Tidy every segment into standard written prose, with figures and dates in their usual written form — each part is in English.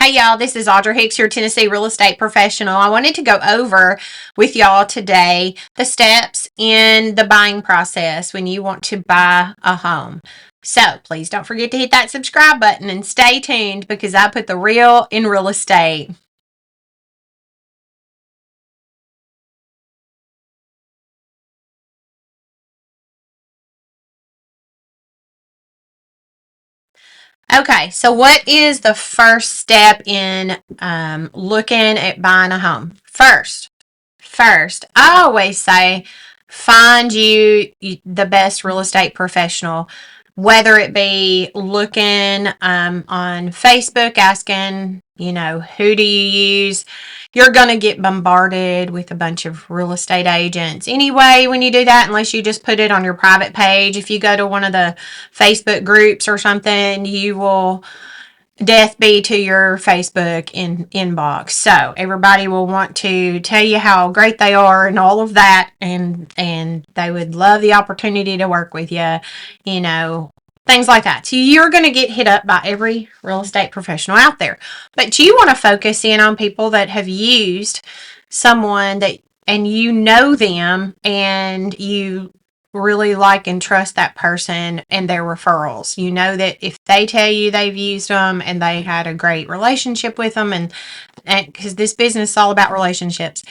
Hey y'all, this is Audra Hicks, your Tennessee real estate professional. I wanted to go over with y'all today the steps in the buying process when you want to buy a home. So please don't forget to hit that subscribe button and stay tuned because I put the real in real estate. Okay, so what is the first step in looking at buying a home? First, I always say find you the best real estate professional, whether it be looking on Facebook asking, who do you use? You're going to get bombarded with a bunch of real estate agents. Anyway, when you do that, unless you just put it on your private page, if you go to one of the Facebook groups or something, you will death be to your Facebook inbox. So everybody will want to tell you how great they are and all of that, and they would love the opportunity to work with you, things like that. So you're going to get hit up by every real estate professional out there, but you want to focus in on people that have used someone that and you know them and you really like and trust that person and their referrals. You know that if they tell you they've used them and they had a great relationship with them, and because this business is all about relationships,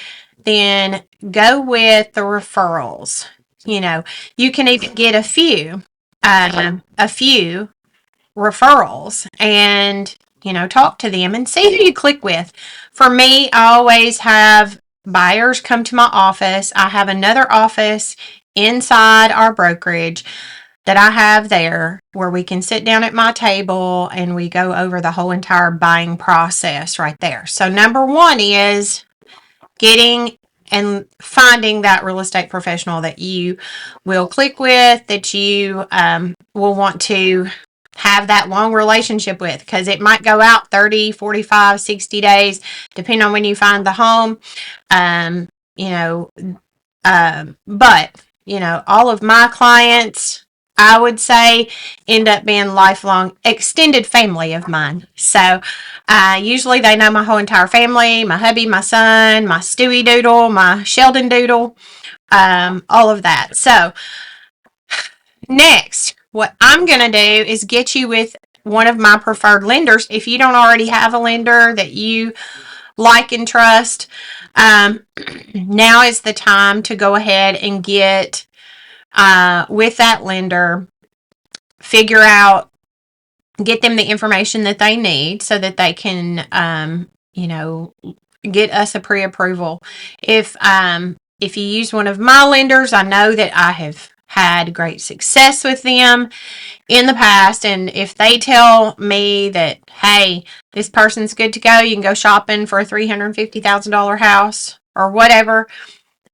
then go with the referrals. You can even get a few referrals and talk to them and see who you click with. For me, I always have buyers come to my office. I have another office inside our brokerage that I have there where we can sit down at my table and we go over the whole entire buying process right there. So number one is getting and finding that real estate professional that you will click with, that you will want to have that long relationship with, because it might go out 30, 45, 60 days, depending on when you find the home. Um, you know, but, all of my clients, I would say, end up being lifelong extended family of mine. So usually they know my whole entire family, my hubby, my son, my Stewie Doodle, my Sheldon Doodle, all of that. So next, what I'm going to do is get you with one of my preferred lenders. If you don't already have a lender that you like and trust, now is the time to go ahead and get with that lender, figure out, get them the information that they need so that they can, get us a pre-approval. If you use one of my lenders, I know that I have had great success with them in the past, and if they tell me that, hey, this person's good to go, you can go shopping for a $350,000 house or whatever,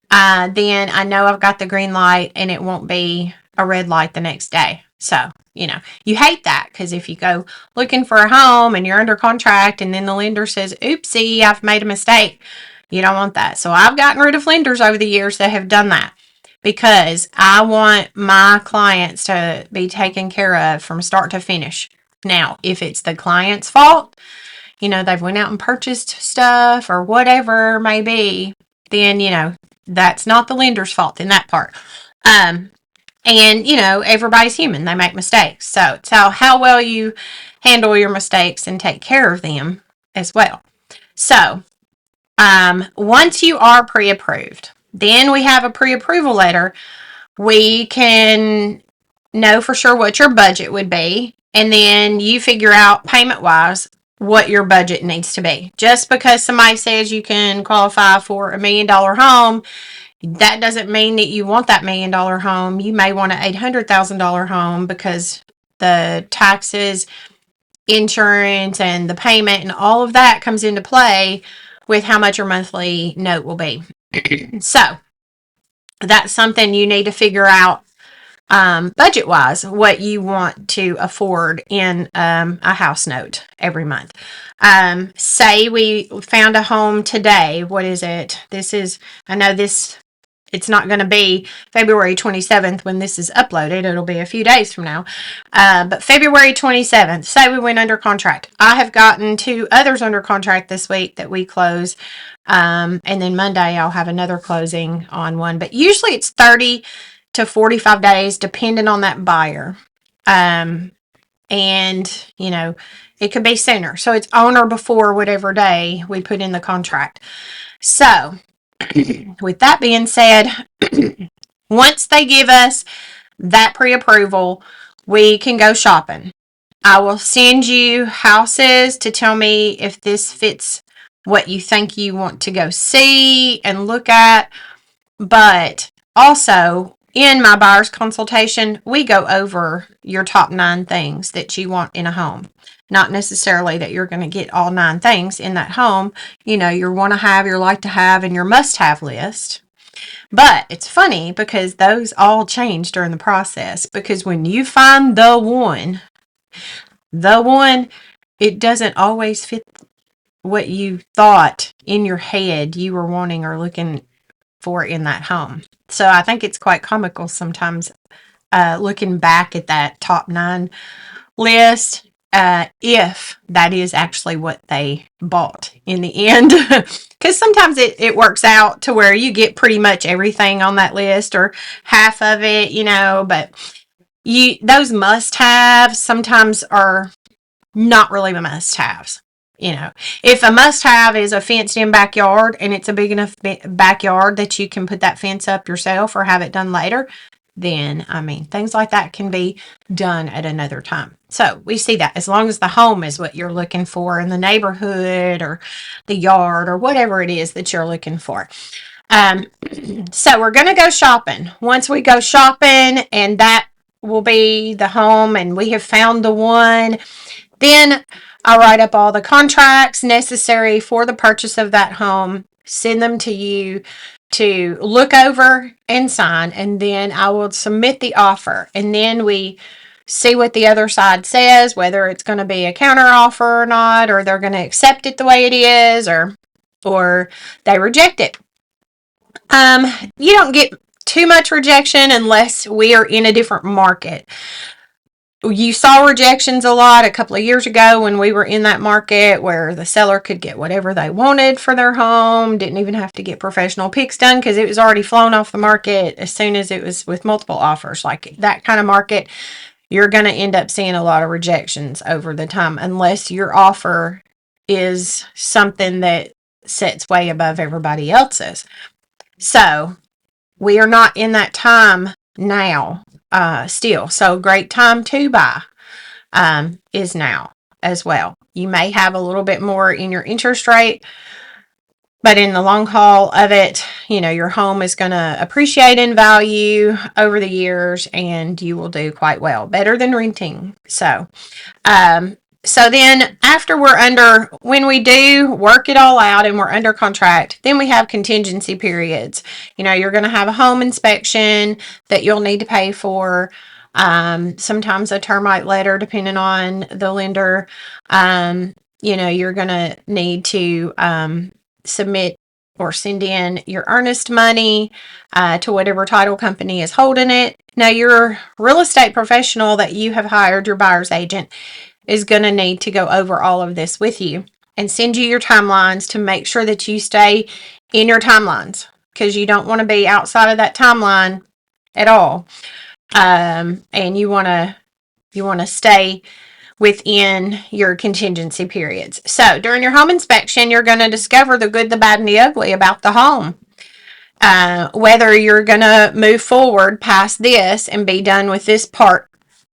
then I know I've got the green light and it won't be a red light the next day. So, you hate that, because if you go looking for a home and you're under contract and then the lender says, oopsie, I've made a mistake, you don't want that. So I've gotten rid of lenders over the years that have done that, because I want my clients to be taken care of from start to finish. Now, if it's the client's fault, they've went out and purchased stuff or whatever it may be, then, that's not the lender's fault in that part. And, everybody's human. They make mistakes. So it's how well you handle your mistakes and take care of them as well. So once you are pre-approved, then we have a pre-approval letter. We can know for sure what your budget would be, and then you figure out payment-wise what your budget needs to be. Just because somebody says you can qualify for $1 million home, that doesn't mean that you want that $1 million home. You may want an $800,000 home, because the taxes, insurance, and the payment and all of that comes into play with how much your monthly note will be. So that's something you need to figure out, budget wise, what you want to afford in a house note every month. Say we found a home today. What is it? I know this it's not going to be February 27th when this is uploaded. It'll be a few days from now. But February 27th, say we went under contract. I have gotten 2 others under contract this week that we close. And then Monday I'll have another closing on one. But usually it's 30 to 45 days, depending on that buyer. And, it could be sooner. So it's on or before whatever day we put in the contract. So, with that being said, once they give us that pre-approval, we can go shopping. I will send you houses to tell me if this fits what you think you want to go see and look at. But also, in my buyer's consultation, we go over your top 9 things that you want in a home. Not necessarily that you're going to get all 9 things in that home. Your want to have, your like to have, and your must have list. But it's funny because those all change during the process. Because when you find the one, it doesn't always fit what you thought in your head you were wanting or looking for in that home. So I think it's quite comical sometimes looking back at that top 9 list, if that is actually what they bought in the end. Because sometimes it works out to where you get pretty much everything on that list or half of it, but those must-haves sometimes are not really the must-haves. If a must-have is a fenced-in backyard and it's a big enough backyard that you can put that fence up yourself or have it done later, then, things like that can be done at another time. So we see that as long as the home is what you're looking for in the neighborhood or the yard or whatever it is that you're looking for. So we're going to go shopping. Once we go shopping and that will be the home and we have found the one, then I'll write up all the contracts necessary for the purchase of that home, send them to you to look over and sign, and then I will submit the offer. And then we see what the other side says, whether it's going to be a counter offer or not, or they're going to accept it the way it is, or they reject it. You don't get too much rejection unless we are in a different market. You saw rejections a lot a couple of years ago when we were in that market where the seller could get whatever they wanted for their home, didn't even have to get professional pics done because it was already flown off the market as soon as it was with multiple offers. Like that kind of market, you're going to end up seeing a lot of rejections over the time unless your offer is something that sets way above everybody else's. So we are not in that time now. Still. So great time to buy is now as well. You may have a little bit more in your interest rate, but in the long haul of it, your home is going to appreciate in value over the years and you will do quite well, better than renting. So then after when we do work it all out and we're under contract, then we have contingency periods. You're going to have a home inspection that you'll need to pay for. Sometimes a termite letter, depending on the lender. You're going to need to submit or send in your earnest money to whatever title company is holding it. Now, your real estate professional that you have hired, your buyer's agent, is going to need to go over all of this with you and send you your timelines to make sure that you stay in your timelines because you don't want to be outside of that timeline at all. And you want to stay within your contingency periods. So during your home inspection, you're going to discover the good, the bad, and the ugly about the home. Whether you're going to move forward past this and be done with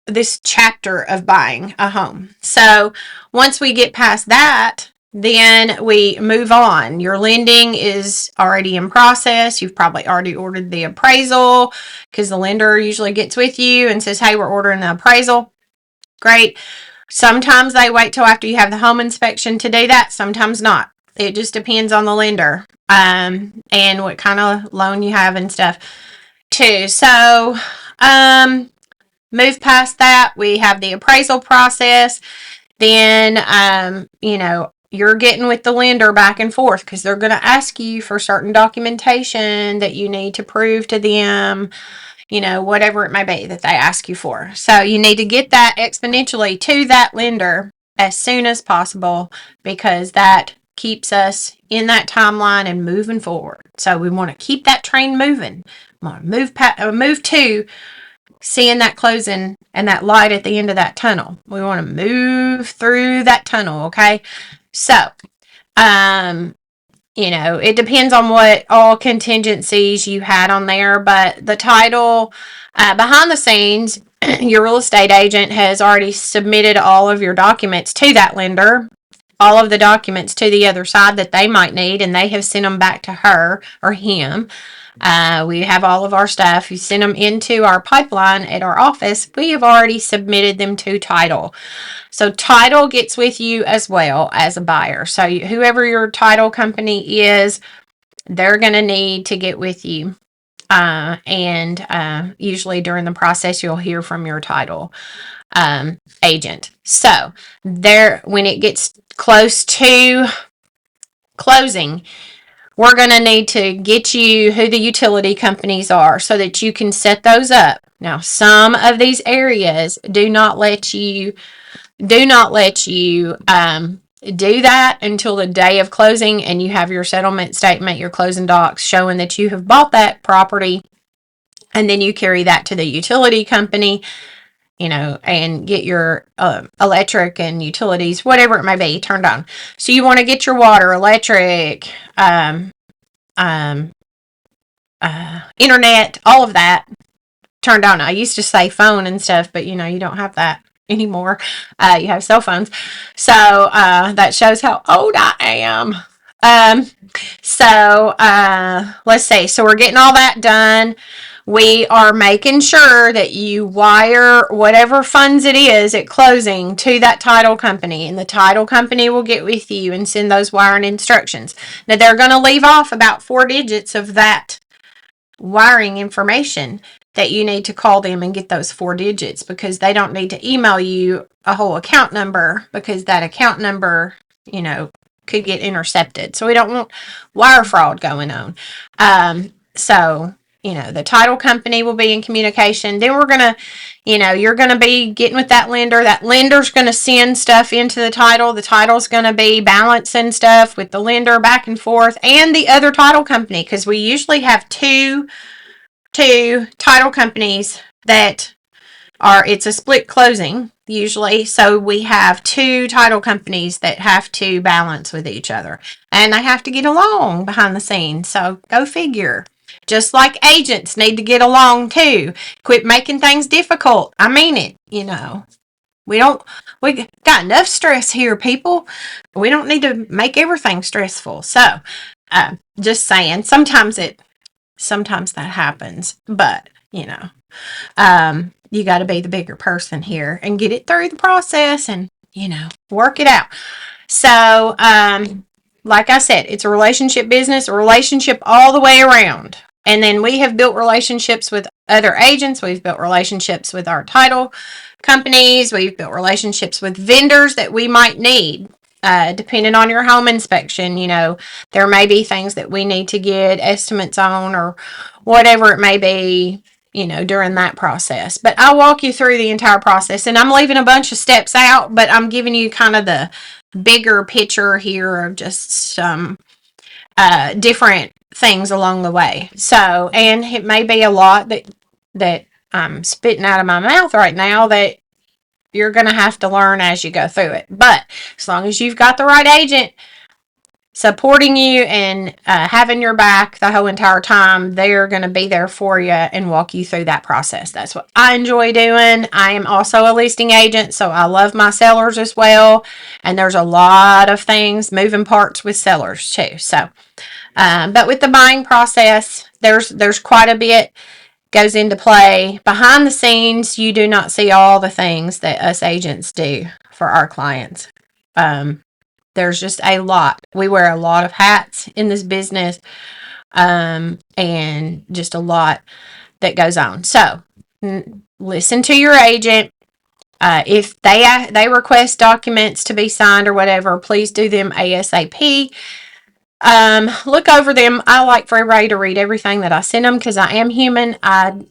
this chapter of buying a home. So once we get past that, then we move on. Your lending is already in process. You've probably already ordered the appraisal because the lender usually gets with you and says, hey, we're ordering the appraisal. Great. Sometimes they wait till after you have the home inspection to do that. Sometimes not. It just depends on the lender and what kind of loan you have and stuff too. So, move past that, we have the appraisal process. Then, you're getting with the lender back and forth because they're going to ask you for certain documentation that you need to prove to them, whatever it may be that they ask you for. So you need to get that exponentially to that lender as soon as possible because that keeps us in that timeline and moving forward. So we want to keep that train moving. We want to move to seeing that closing and that light at the end of that tunnel. We want to move through that tunnel, okay? So, it depends on what all contingencies you had on there, but the title, behind the scenes, your real estate agent has already submitted all of your documents to that lender, all of the documents to the other side that they might need, and they have sent them back to her or him. We have all of our stuff. You send them into our pipeline at our office. We have already submitted them to title. So title gets with you as well as a buyer. So whoever your title company is, they're going to need to get with you. And usually during the process, you'll hear from your title agent. So when it gets close to closing, we're going to need to get you who the utility companies are so that you can set those up. Now, some of these areas do not let you do that until the day of closing and you have your settlement statement, your closing docs showing that you have bought that property, and then you carry that to the utility company, and get your electric and utilities, whatever it may be, turned on. So you want to get your water, electric, internet, all of that turned on. I used to say phone and stuff, but you don't have that anymore. You have cell phones. So that shows how old I am. Let's see. So we're getting all that done. We are making sure that you wire whatever funds it is at closing to that title company, and the title company will get with you and send those wiring instructions. Now, they're going to leave off about 4 digits of that wiring information that you need to call them and get those 4 digits because they don't need to email you a whole account number because that account number, could get intercepted. So we don't want wire fraud going on. The title company will be in communication. Then we're going to, you're going to be getting with that lender. That lender's going to send stuff into the title. The title's going to be balancing stuff with the lender back and forth and the other title company because we usually have two title companies that it's a split closing usually. So we have 2 title companies that have to balance with each other and they have to get along behind the scenes. So go figure. Just like agents need to get along too. Quit making things difficult. I mean it, we got enough stress here, people. We don't need to make everything stressful. So, just saying, sometimes that happens, but you got to be the bigger person here and get it through the process and, work it out. So, like I said, it's a relationship business, a relationship all the way around. And then we have built relationships with other agents. We've built relationships with our title companies. We've built relationships with vendors that we might need. Depending on your home inspection, there may be things that we need to get estimates on or whatever it may be, during that process. But I'll walk you through the entire process, and I'm leaving a bunch of steps out, but I'm giving you kind of the bigger picture here of just some different things along the way. So, and it may be a lot that I'm spitting out of my mouth right now that you're going to have to learn as you go through it. But as long as you've got the right agent supporting you and having your back the whole entire time, they're going to be there for you and walk you through that process. That's what I enjoy doing. I am also a listing agent, so I love my sellers as well. And there's a lot of things, moving parts with sellers too. So, but with the buying process, there's quite a bit goes into play. Behind the scenes, you do not see all the things that us agents do for our clients. There's just a lot. We wear a lot of hats in this business, and just a lot that goes on. So, listen to your agent. If they request documents to be signed or whatever, please do them ASAP. Look over them. I like for everybody to read everything that I send them because I am human. I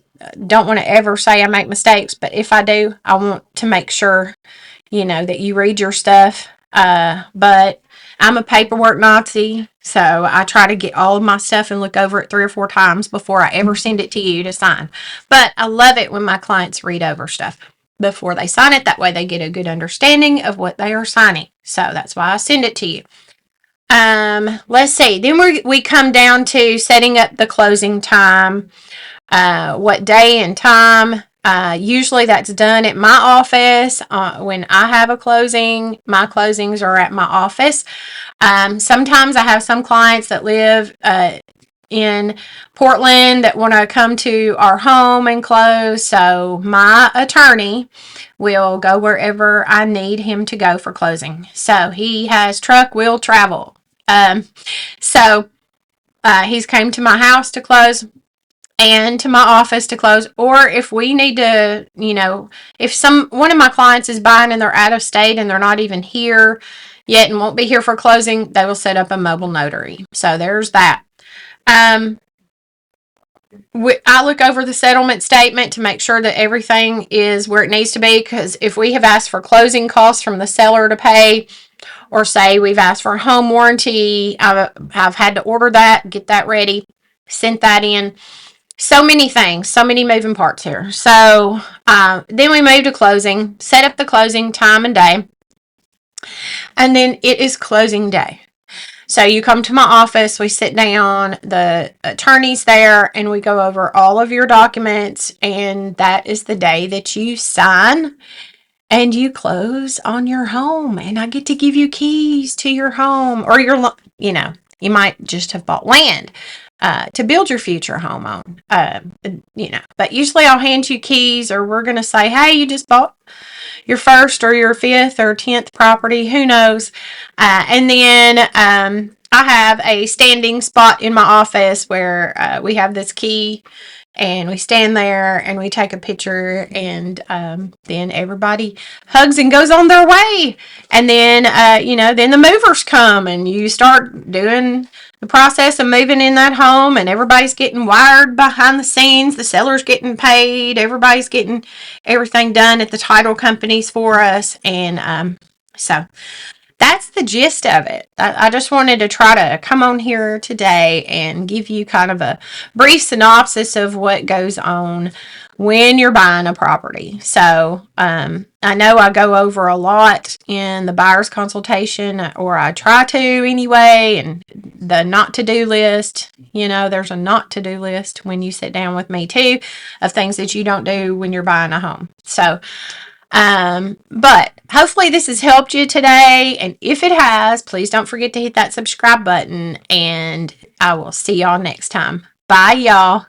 don't want to ever say I make mistakes, but if I do, I want to make sure, that you read your stuff. But I'm a paperwork Nazi, so I try to get all of my stuff and look over it 3 or 4 times before I ever send it to you to sign. But I love it when my clients read over stuff before they sign it. That way they get a good understanding of what they are signing. So that's why I send it to you. Let's see. Then we come down to setting up the closing time. What day and time. Usually that's done at my office. When I have a closing, my closings are at my office. Sometimes I have some clients that live in Portland that want to come to our home and close. So my attorney will go wherever I need him to go for closing. So he has truck, will travel. So he's came to my house to close and to my office to close, or if we need to, if one of my clients is buying and they're out of state and they're not even here yet and won't be here for closing, they will set up a mobile notary. So there's that. I look over the settlement statement to make sure that everything is where it needs to be, because if we have asked for closing costs from the seller to pay, or say we've asked for a home warranty, I've had to order that, get that ready, sent that in. So many things, so many moving parts here. So then we move to closing, set up the closing time and day, and then it is closing day. So you come to my office, we sit down, the attorney's there, and we go over all of your documents, and that is the day that you sign and you close on your home, and I get to give you keys to your home, or you might just have bought land to build your future home on, but usually I'll hand you keys, or we're going to say, hey, you just bought your first or your 5th or 10th property, who knows, and then I have a standing spot in my office where we have this key, and we stand there and we take a picture, and then everybody hugs and goes on their way. And then, then the movers come and you start doing the process of moving in that home, and everybody's getting wired behind the scenes. The seller's getting paid. Everybody's getting everything done at the title companies for us. And so that's the gist of it. I just wanted to try to come on here today and give you kind of a brief synopsis of what goes on when you're buying a property. So I know I go over a lot in the buyer's consultation, or I try to anyway, and the not to-do list. There's a not to-do list when you sit down with me too, of things that you don't do when you're buying a home. So but hopefully this has helped you today, and if it has, please don't forget to hit that subscribe button, and I will see y'all next time. Bye, y'all.